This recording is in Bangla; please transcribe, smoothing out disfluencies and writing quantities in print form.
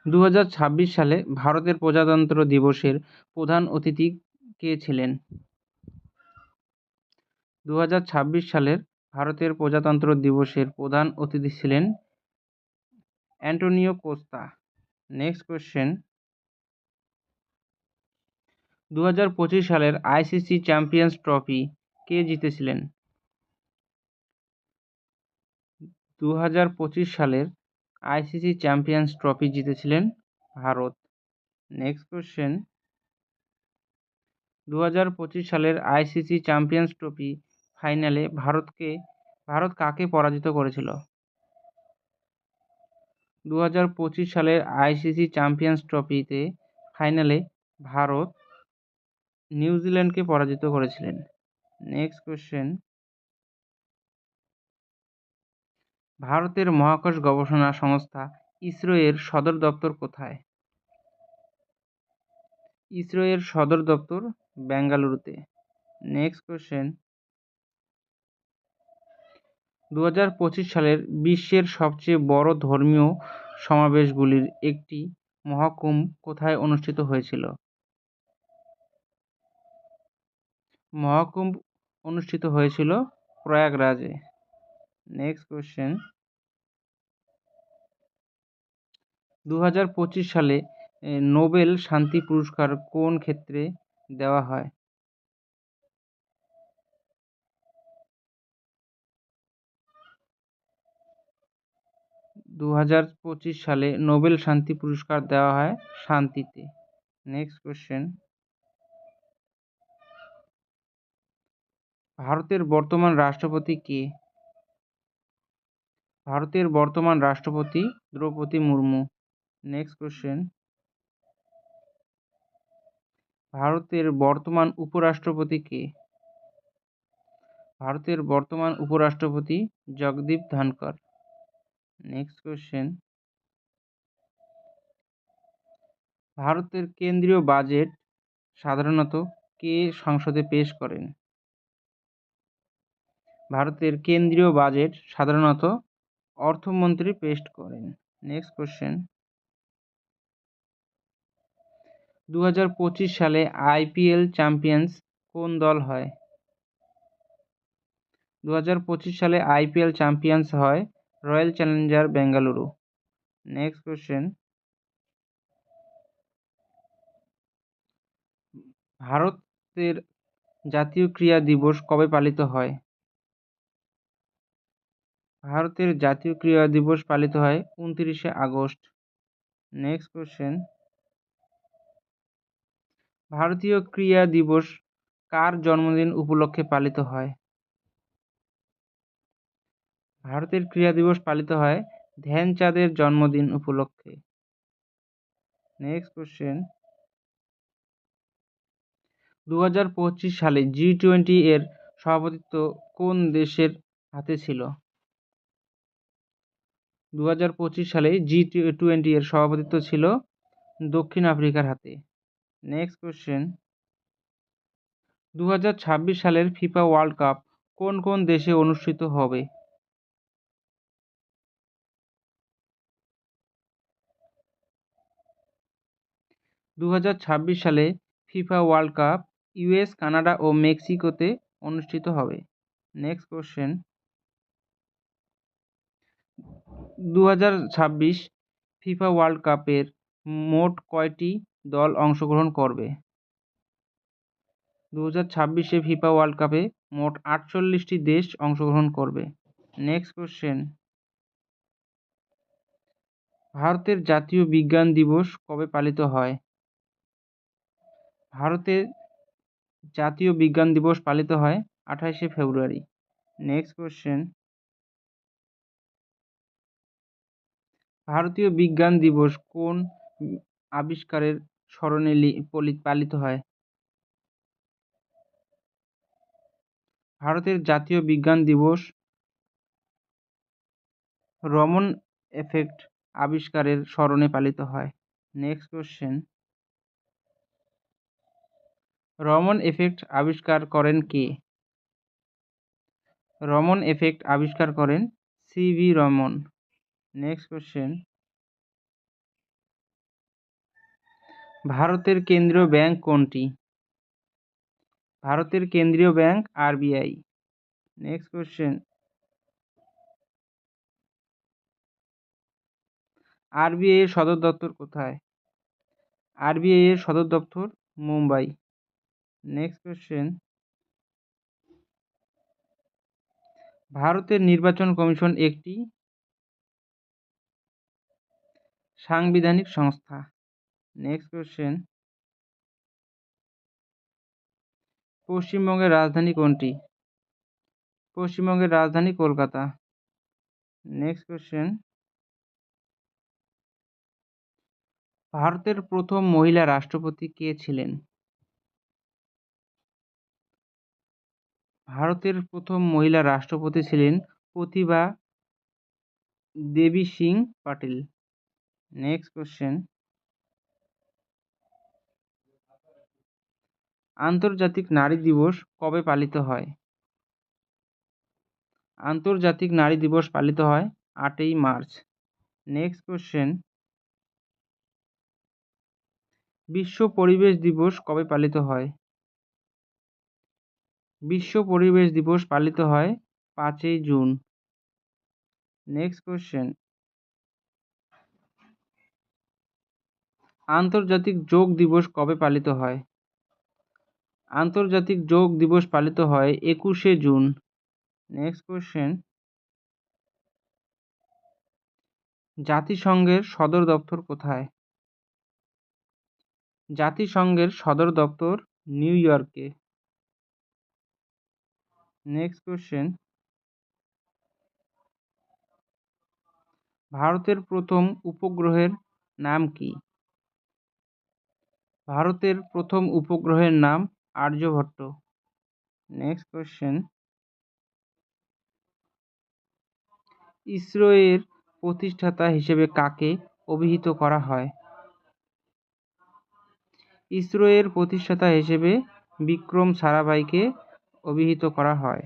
2026 সালে ভারতের প্রজাতন্ত্র দিবসের প্রধান অতিথি কে ছিলেন? 2026 সালের ভারতের প্রজাতন্ত্র দিবসের প্রধান অতিথি ছিলেন অ্যান্টোনিও কোস্তা। নেক্সট কোয়েশ্চেন, 2025 সালের আইসিসি চ্যাম্পিয়ন্স ট্রফি কে জিতেছিলেন? 2025 সালের আইসিসি চ্যাম্পিয়ন্স ট্রফি জিতেছিলেন ভারত। নেক্সট কোয়েশ্চেন, 2025 সালের আইসিসি চ্যাম্পিয়ন্স ট্রফি ফাইনালে ভারত কাকে পরাজিত করেছিল? 2025 সালের আইসিসি চ্যাম্পিয়ন্স ট্রফিতে ফাইনালে ভারত নিউজিল্যান্ডকে পরাজিত করেছিলেন। নেক্সট কোয়েশ্চেন, ভারতের মহাকাশ গবেষণা সংস্থা ইসরো এর সদর দপ্তর কোথায়? ইসরো এর সদর দপ্তর বেঙ্গালুরুতে। নেক্সট কোয়েশ্চেন, 2025 সালের বিশ্বের সবচেয়ে বড় ধর্মীয় সমাবেশগুলির একটি মহাকুম্ভ কোথায় অনুষ্ঠিত হয়েছিল? মহাকুম্ভ অনুষ্ঠিত হয়েছিল প্রয়াগরাজে। নেক্সট কোয়েশ্চেন, 2025 সালে নোবেল শান্তি পুরস্কার কোন ক্ষেত্রে দেওয়া হয়? 2025 সালে নোবেল শান্তি পুরস্কার দেওয়া হয় শান্তিতে। নেক্সট কোয়েশ্চেন, ভারতের বর্তমান রাষ্ট্রপতি কে? ভারতের বর্তমান রাষ্ট্রপতি দ্রৌপদী মুর্মু। নেক্সট কোয়েশ্চেন, ভারতের বর্তমান উপরাষ্ট্রপতি কে? ভারতের বর্তমান উপরাষ্ট্রপতি জগদীপ ধনকর। নেক্সট কোয়েশ্চেন, ভারতের কেন্দ্রীয় বাজেট সাধারণত কে সংসদে পেশ করেন? ভারতের কেন্দ্রীয় বাজেট সাধারণত অর্থমন্ত্রী পেশ করেন। নেক্সট কোয়েশ্চেন, 2025 সালে আইপিএল চ্যাম্পিয়ন্স কোন দল হয়? 2025 সালে আইপিএল চ্যাম্পিয়ন্স হয় royal Challenger Bengaluru. Next question, ভারতের জাতীয় ক্রীড়া দিবস কবে পালিত হয়? ভারতের জাতীয় ক্রীড়া দিবস পালিত হয় 29শে আগস্ট। নেক্সট কোয়েশ্চেন, ভারতীয় ক্রীড়া দিবস কার জন্মদিন উপলক্ষে পালিত হয়? ভারতের ক্রীড়া দিবস পালিত হয় ধ্যানচাঁদের জন্মদিন উপলক্ষে। নেক্সট কোয়েশ্চেন, 2025 সালে G20 এর সভাপতিত্ব কোন দেশের হাতে ছিল? 2025 সালে G20 এর সভাপতিত্ব ছিল দক্ষিণ আফ্রিকার হাতে। নেক্সট কোয়েশ্চেন, 2026 সালের ফিফা ওয়ার্ল্ড কাপ কোন কোন দেশে অনুষ্ঠিত হবে? 2026 সালে FIFA world cup US, Canada ও মেক্সিকোতে অনুষ্ঠিত হবে। নেক্সট কোয়েশ্চেন, 2026 ফিফা ওয়ার্ল্ড কাপের মোট কয়টি দল অংশগ্রহণ করবে? 2026 ফিফা ওয়ার্ল্ড কাপে মোট 48টি দেশ অংশগ্রহণ করবে। নেক্সট কোয়েশ্চেন, ভারতের জাতীয় বিজ্ঞান দিবস কবে পালিত হয়? ভারতের জাতীয় বিজ্ঞান দিবস পালিত হয় 28শে ফেব্রুয়ারি। নেক্সট কোয়েশ্চেন, ভারতীয় বিজ্ঞান দিবস কোন আবিষ্কারের স্মরণে পালিত হয়? ভারতের জাতীয় বিজ্ঞান দিবস রমন এফেক্ট আবিষ্কারের স্মরণে পালিত হয়। নেক্সট কোয়েশ্চেন, রমন এফেক্ট আবিষ্কার করেন কে? রমন এফেক্ট আবিষ্কার করেন সিভি রমন। নেক্সট কোয়েশ্চেন, ভারতের কেন্দ্রীয় ব্যাংক কোনটি? ভারতের কেন্দ্রীয় bank RBI. Next question, RBI এর সদর দপ্তর কোথায়? আরবিআই এর সদর দপ্তর মুম্বাই। নেক্সট কোশ্চেন, ভারতের নির্বাচন কমিশন একটি সাংবিধানিক সংস্থা। নেক্সট কোশ্চেন, পশ্চিমবঙ্গের রাজধানী কোনটি? পশ্চিমবঙ্গের রাজধানী কলকাতা। নেক্সট কোশ্চেন, ভারতের প্রথম মহিলা রাষ্ট্রপতি কে ছিলেন? ভারতের প্রথম মহিলা রাষ্ট্রপতি ছিলেন প্রতিভা দেবী সিং পাটিল। নেক্সট কোশ্চেন, আন্তর্জাতিক নারী দিবস কবে পালিত হয়? আন্তর্জাতিক নারী দিবস পালিত হয় 8ই মার্চ। নেক্সট কোশ্চেন, বিশ্ব পরিবেশ দিবস কবে পালিত হয়? বিশ্ব পরিবেশ দিবস পালিত হয় 5ই জুন। নেক্সট কোশ্চেন, আন্তর্জাতিক যোগ দিবস কবে পালিত হয়? আন্তর্জাতিক যোগ দিবস পালিত হয় 21শে জুন। নেক্সট কোশ্চেন, জাতিসংঘের সদর দপ্তর কোথায়? জাতিসংঘের সদর দপ্তর নিউ ইয়র্কে। নেক্সট কোশ্চেন, ভারতের প্রথম উপগ্রহের নাম কি? ভারতের প্রথম উপগ্রহের নাম আর্যভট্ট। নেক্সট কোশ্চেন, ইসরো এর প্রতিষ্ঠাতা হিসেবে কাকে অভিহিত করা হয়? ইসরো এর প্রতিষ্ঠাতা হিসেবে বিক্রম সারাভাইকে অভিহিত করা হয়।